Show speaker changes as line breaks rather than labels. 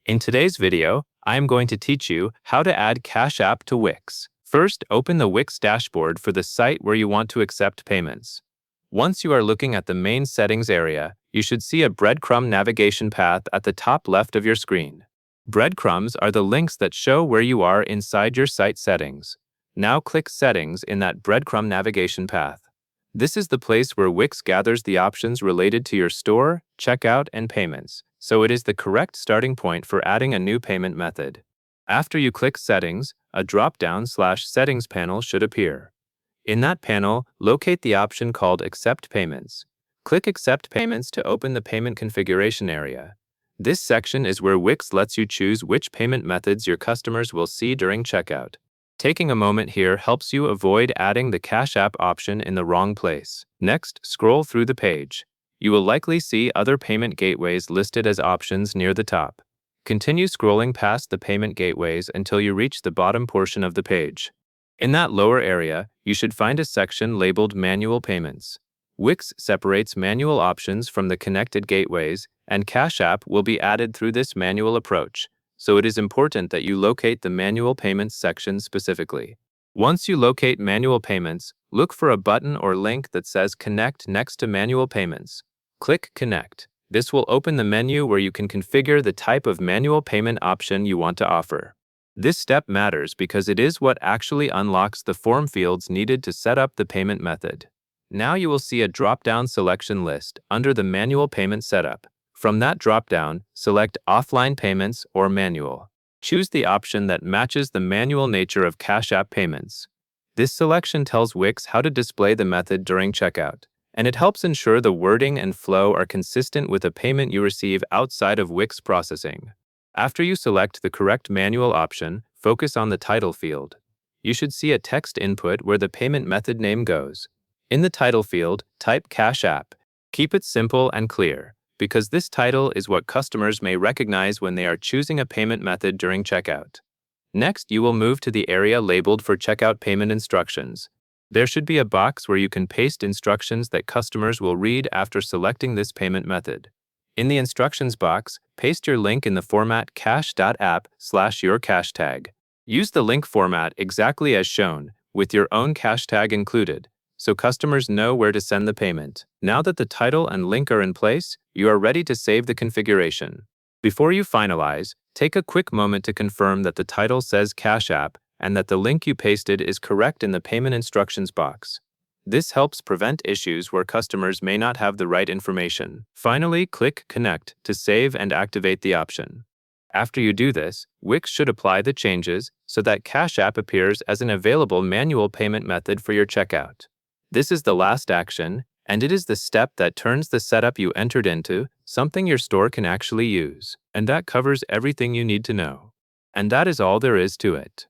In today's video, I am going to teach you how to add Cash App to Wix. First, open the Wix dashboard for the site where you want to accept payments. Once you are looking at the main settings area, you should see a breadcrumb navigation path at the top left of your screen. Breadcrumbs are the links that show where you are inside your site settings. Now click Settings in that breadcrumb navigation path. This is the place where Wix gathers the options related to your store, checkout, and payments, so it is the correct starting point for adding a new payment method. After you click Settings, a drop-down /Settings panel should appear. In that panel, locate the option called Accept Payments. Click Accept Payments to open the payment configuration area. This section is where Wix lets you choose which payment methods your customers will see during checkout. Taking a moment here helps you avoid adding the Cash App option in the wrong place. Next, scroll through the page. You will likely see other payment gateways listed as options near the top. Continue scrolling past the payment gateways until you reach the bottom portion of the page. In that lower area, you should find a section labeled Manual Payments. Wix separates manual options from the connected gateways, and Cash App will be added through this manual approach, so it is important that you locate the Manual Payments section specifically. Once you locate Manual Payments, look for a button or link that says Connect next to Manual Payments. Click Connect. This will open the menu where you can configure the type of manual payment option you want to offer. This step matters because it is what actually unlocks the form fields needed to set up the payment method. Now you will see a drop-down selection list under the Manual Payment Setup. From that drop-down, select Offline Payments or Manual. Choose the option that matches the manual nature of Cash App payments. This selection tells Wix how to display the method during checkout, and it helps ensure the wording and flow are consistent with a payment you receive outside of Wix processing. After you select the correct manual option, focus on the title field. You should see a text input where the payment method name goes. In the title field, type Cash App. Keep it simple and clear, because this title is what customers may recognize when they are choosing a payment method during checkout. Next, you will move to the area labeled for Checkout Payment Instructions. There should be a box where you can paste instructions that customers will read after selecting this payment method. In the instructions box, paste your link in the format cash.app/your-cash-tag. Use the link format exactly as shown, with your own cash tag included, so customers know where to send the payment. Now that the title and link are in place, you are ready to save the configuration. Before you finalize, take a quick moment to confirm that the title says Cash App and that the link you pasted is correct in the payment instructions box. This helps prevent issues where customers may not have the right information. Finally, click Connect to save and activate the option. After you do this, Wix should apply the changes so that Cash App appears as an available manual payment method for your checkout. This is the last action, and it is the step that turns the setup you entered into something your store can actually use. And that covers everything you need to know. And that is all there is to it.